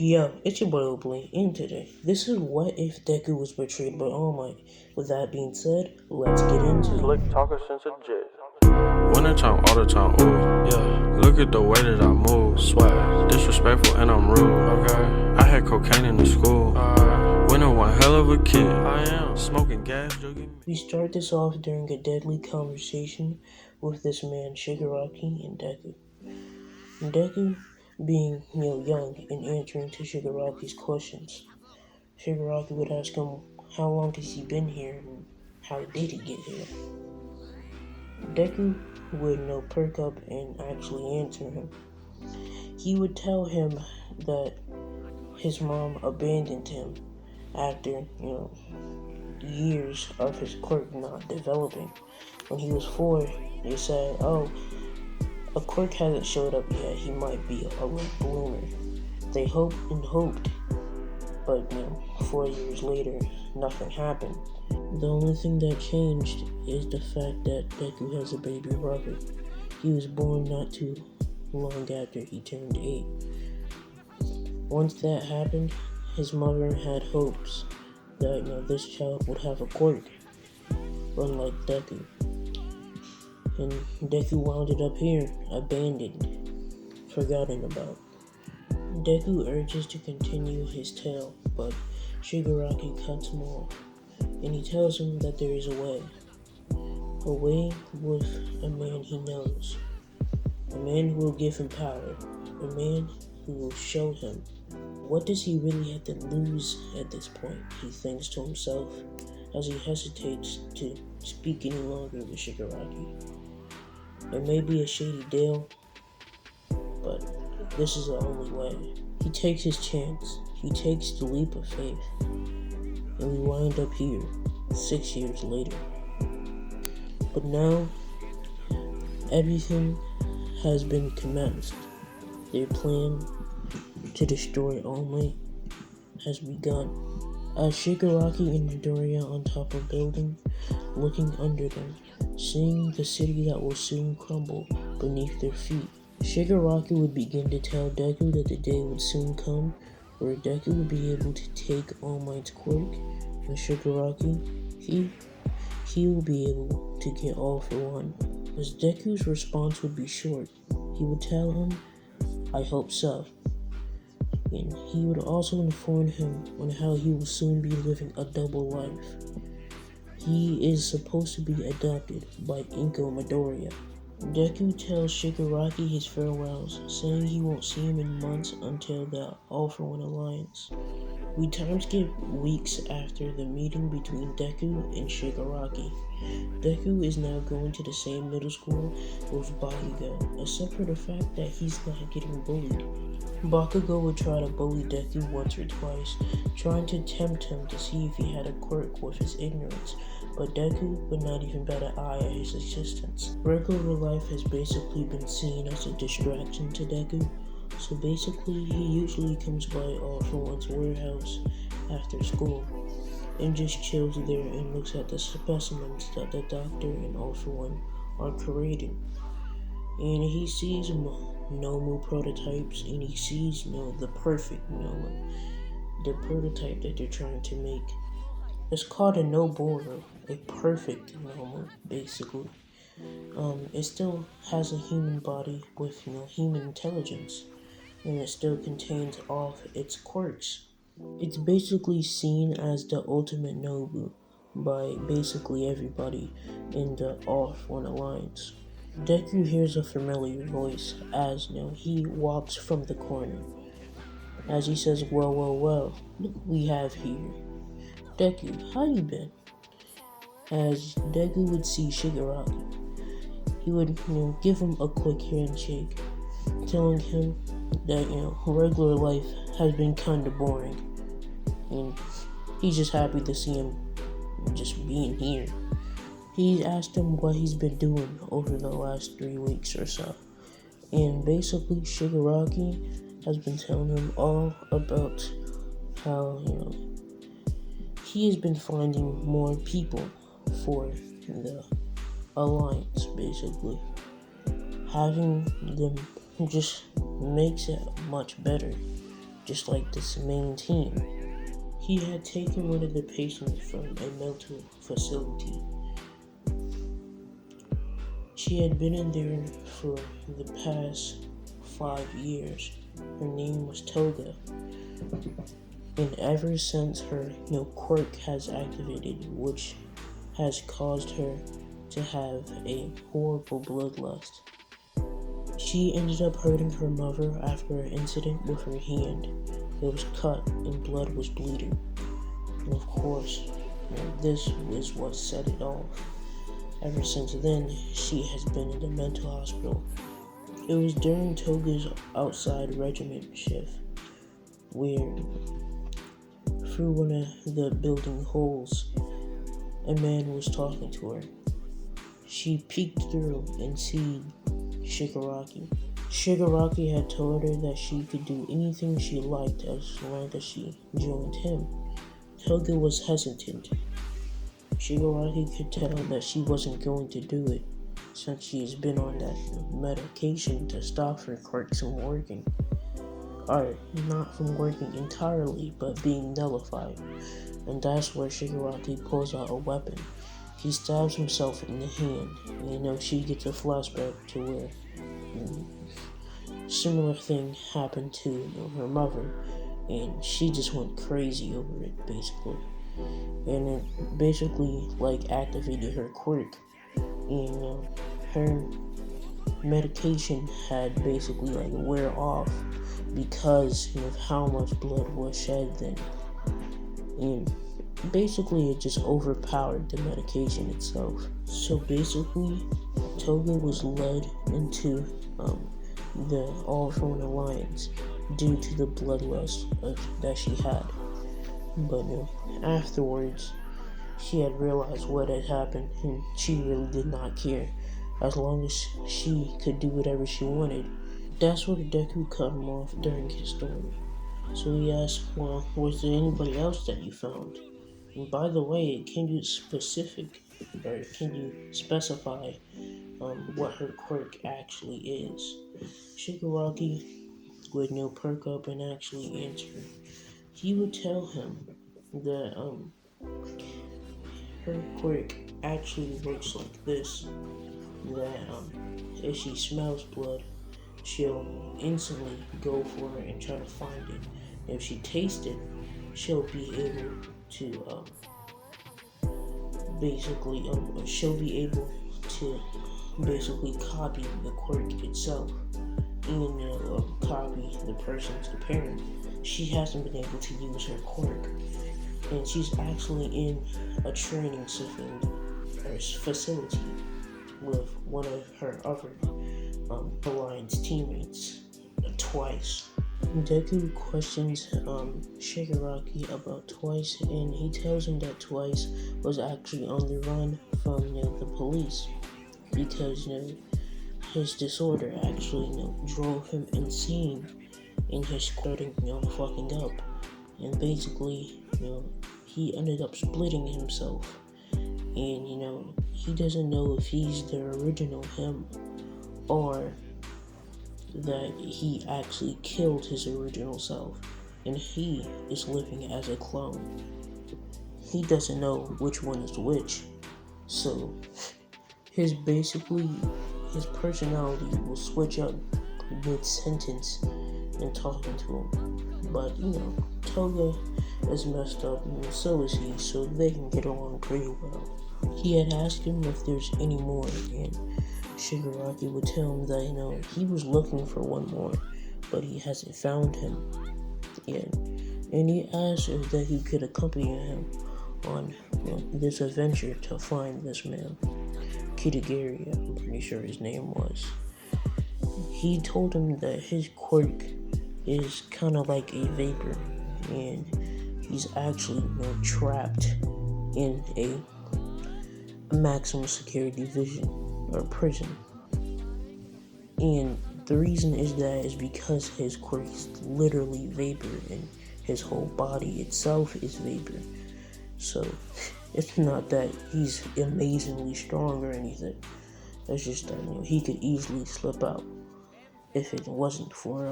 Yo, it's your boy Oblink, and today, this is What If Deku was betrayed by Allmight. With that being said, let's get into it. Slick talker since a jet. Winter time, all the time, ooh, yeah. Look at the way that I move, swag. Disrespectful and I'm rude, okay. I had cocaine in the school. Winter one hell of a kid. I am smoking gas, jogging. We start this off during a deadly conversation with this man Shigaraki and Deku. Deku being, young and answering to Shigaraki's questions. Shigaraki would ask him, how long has he been here and how did he get here? Deku would perk up and actually answer him. He would tell him that his mom abandoned him after, years of his quirk not developing. When he was 4, they said, a quirk hasn't showed up yet, he might be a late bloomer. They hoped and hoped, but 4 years later, nothing happened. The only thing that changed is the fact that Deku has a baby brother. He was born not too long after he turned 8. Once that happened, his mother had hopes that this child would have a quirk, unlike Deku. And Deku wound up here, abandoned, forgotten about. Deku urges to continue his tale, but Shigaraki cuts him off, and he tells him that there is a way with a man he knows, a man who will give him power, a man who will show him. What does he really have to lose at this point, he thinks to himself as he hesitates to speak any longer with Shigaraki. It may be a shady deal, but this is the only way. He takes his chance. He takes the leap of faith. And we wind up here, 6 years later. But now, everything has been commenced. Their plan to destroy Allmight has begun. As Shigaraki and Midoriya on top of a building, looking under them, seeing the city that will soon crumble beneath their feet, Shigaraki would begin to tell Deku that the day would soon come where Deku would be able to take All Might's quirk, and Shigaraki, he will be able to get All for One. As Deku's response would be short, he would tell him, I hope so. And he would also inform him on how he will soon be living a double life. He is supposed to be adopted by Inko Midoriya. Deku tells Shigaraki his farewells, saying he won't see him in months until the All for One Alliance. We time skip weeks after the meeting between Deku and Shigaraki. Deku is now going to the same middle school with Bakugo, except for the fact that he's not getting bullied. Bakugo would try to bully Deku once or twice, trying to tempt him to see if he had a quirk with his ignorance, but Deku would not even bat an eye at his existence. Regular life has basically been seen as a distraction to Deku, so basically he usually comes by All for One's warehouse after school, and just chills there and looks at the specimens that the Doctor and All for One are creating. And he sees Nomu prototypes, and he sees the perfect Nomu, the prototype that they're trying to make. It's called a Noboro, a perfect Nomu, basically. It still has a human body with human intelligence, and it still contains all of its quirks. It's basically seen as the ultimate Nobu by basically everybody in the All for One Alliance. Deku hears a familiar voice as he walks from the corner. As he says, well, look what we have here. Deku, how you been? As Deku would see Shigaraki, he would give him a quick handshake, telling him that regular life has been kinda boring, and he's just happy to see him just being here. He asked him what he's been doing over the last 3 weeks or so, and basically Shigaraki has been telling him all about how he has been finding more people for the Alliance. Basically having them just makes it much better. just like this main team. He had taken one of the patients from a mental facility. She had been in there for the past 5 years. Her name was Toga. And ever since her quirk has activated, which has caused her to have a horrible bloodlust. She ended up hurting her mother after an incident with her hand. It was cut and blood was bleeding. And of course, this was what set it off. Ever since then, she has been in the mental hospital. It was during Toga's outside regiment shift, where through one of the building holes, a man was talking to her. She peeked through and seen Shigaraki. Shigaraki had told her that she could do anything she liked as long as she joined him. Toga was hesitant. Shigaraki could tell that she wasn't going to do it since she has been on that medication to stop her quirks from working. Or not from working entirely, but being nullified. And that's where Shigaraki pulls out a weapon. He stabs himself in the hand, and she gets a flashback to where similar thing happened to her mother, and she just went crazy over it, basically. And it basically activated her quirk, and her medication had basically wear off because of how much blood was shed then. And basically it just overpowered the medication itself. So basically Toga was led into the All-For-One Alliance due to the bloodlust that she had. But afterwards she had realized what had happened, and she really did not care as long as she could do whatever she wanted. That's where Deku cut him off during his story. So he asked, well, was there anybody else that you found? And by the way, can you specify what her quirk actually is? Shigaraki would perk up and actually answer. He would tell him that her quirk actually works like this, that if she smells blood, she'll instantly go for it and try to find it. If she tastes it, she'll be able to basically copy the quirk itself and copy the person's appearance. She hasn't been able to use her quirk, and she's actually in a training facility with one of her other Alliance teammates twice. Deku questions Shigaraki about Twice, and he tells him that Twice was actually on the run from the police because his disorder actually drove him insane, and his starting fucking up, and basically he ended up splitting himself, and he doesn't know if he's the original him or that he actually killed his original self and he is living as a clone. He doesn't know which one is which, so his personality will switch up mid-sentence and talking to him. But Toga is messed up and so is he, so they can get along pretty well. He had asked him if there's any more, and Shigaraki would tell him that he was looking for one more, but he hasn't found him yet. And he asked if that he could accompany him on this adventure to find this man, Kitagiri, I'm pretty sure his name was. He told him that his quirk is kind of like a vapor, and he's actually trapped in a maximum security prison. And the reason is because his quirk is literally vapor and his whole body itself is vapor. So it's not that he's amazingly strong or anything. It's just that he could easily slip out. if it wasn't for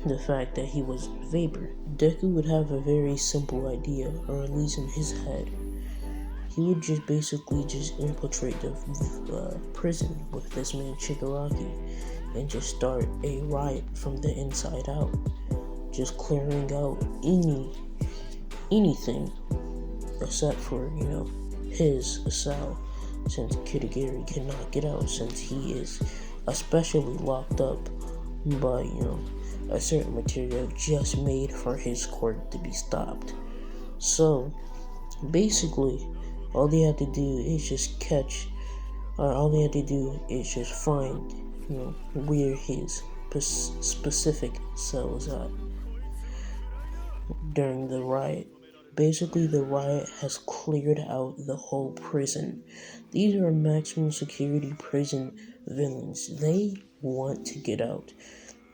the fact that he was Vapor. Deku would have a very simple idea, or at least in his head. He would just basically just infiltrate the prison with this man Shigaraki and just start a riot from the inside out, just clearing out anything except for his cell, since Kirigiri cannot get out, since he is especially locked up by a certain material just made for his court to be stopped. So basically, all they have to do is just find where his specific cell is at during the riot. Basically, the riot has cleared out the whole prison. These are maximum security prison villains. They want to get out.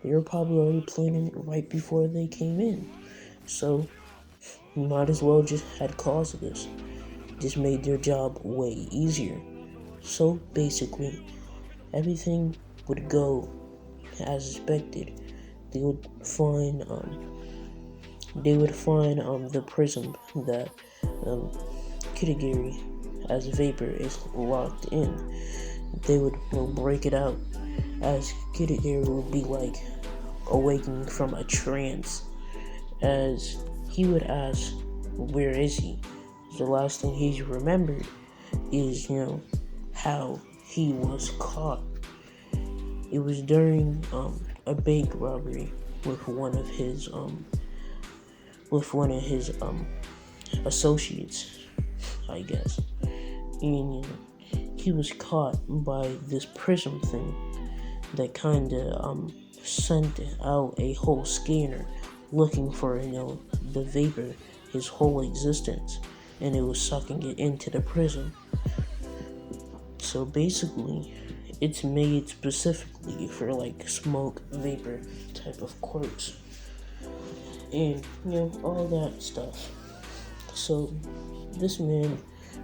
They were probably already planning it right before they came in. So, might as well just had cause of this. Just made their job way easier. So, basically, everything would go as expected. They would find the prison that Kirigiri as Vapor is locked in. They would break it out, as Kirigiri would be like awakening from a trance, as he would ask, where is he? The last thing he remembered is how he was caught. It was during a bank robbery with one of his associates, I guess. And he was caught by this prism thing that kinda sent out a whole scanner looking for the Vapor, his whole existence, and it was sucking it into the prism. So basically, it's made specifically for like smoke vapor type of quirks and all that stuff. So this man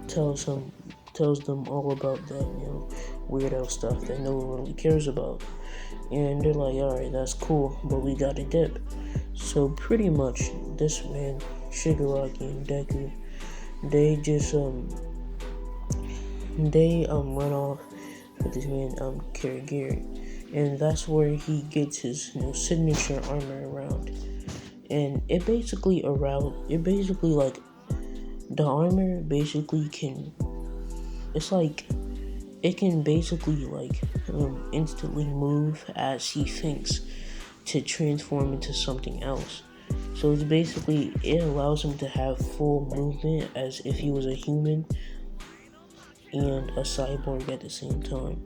tells them all about that weirdo stuff that no one really cares about, and they're like, alright, that's cool, but we gotta dip. So pretty much this man Shigaraki and Deku, they just run off with this man Kirigiri, and that's where he gets his signature armor around. And it basically like the armor basically can basically instantly move as he thinks to transform into something else. So it's basically, it allows him to have full movement as if he was a human and a cyborg at the same time.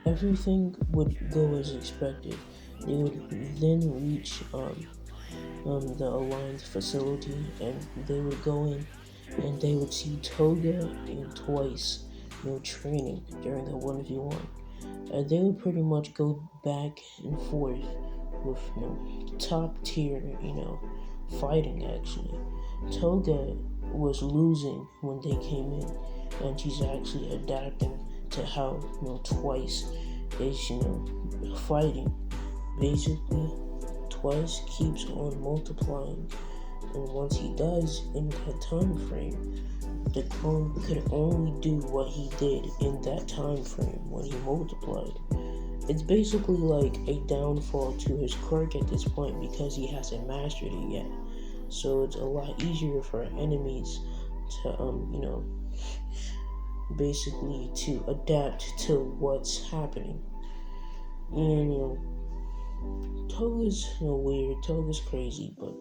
Everything would go as expected. They would then reach the Alliance facility, and they would go in and they would see Toga and Twice training during the 1v1. And they would pretty much go back and forth with top tier fighting. Actually, Toga was losing when they came in, and she's actually adapting to how Twice is fighting. Basically, Twice keeps on multiplying, and once he does in that time frame, the clone could only do what he did in that time frame when he multiplied. It's basically like a downfall to his quirk at this point because he hasn't mastered it yet. So it's a lot easier for enemies to basically to adapt to what's happening. And Toga's weird, Toga's crazy, but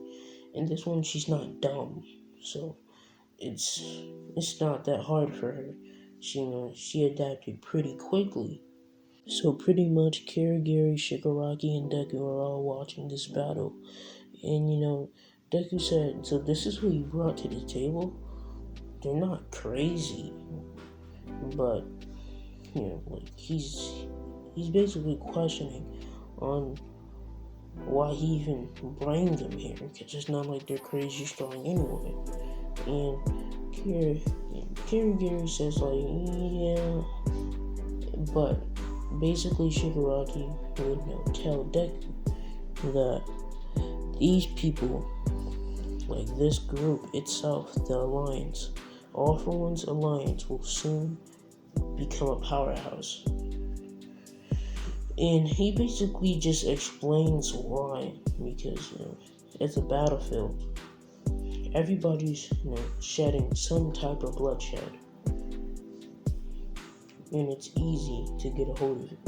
in this one she's not dumb, so it's not that hard for her. She adapted pretty quickly. So pretty much Kirigiri, Shigaraki, and Deku are all watching this battle, and Deku said, "So this is who you brought to the table? They're not crazy, but he's basically questioning on why he even bring them here, because it's not like they're crazy strong anyway." And Kirigiri says yeah, but basically Shigaraki would tell Deku that these people, like this group itself, the Alliance, All for One's Alliance, will soon become a powerhouse. And he basically just explains why, because it's a battlefield. Everybody's shedding some type of bloodshed, and it's easy to get a hold of it.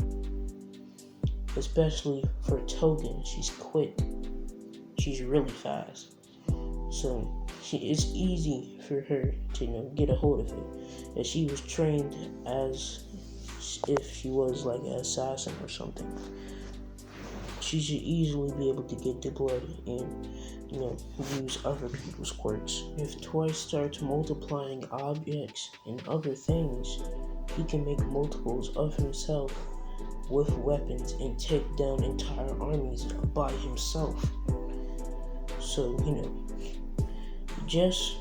Especially for Togen, she's quick. She's really fast. So it's easy for her to get a hold of it. And she was trained as if she was like an assassin or something. She should easily be able to get the blood and use other people's quirks. If Twice starts multiplying objects and other things, he can make multiples of himself with weapons and take down entire armies by himself. So, just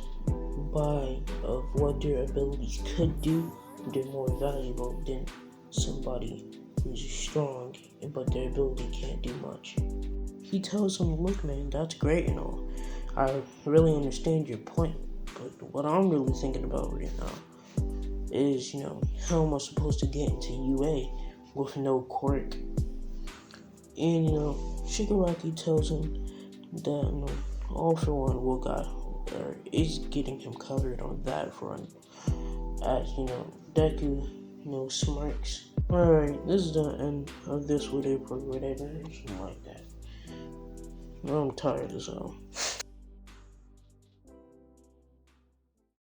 by of what their abilities could do, they're more valuable than somebody who's strong but their ability can't do much. He tells him, look man, that's great and all. I really understand your point, but what I'm really thinking about right now is, how am I supposed to get into UA with no quirk? And, Shigaraki tells him that, All for One is getting him covered on that front. As, Deku, smirks. Alright, this is the end of this Whatif or whatever, something like that. I'm tired as hell.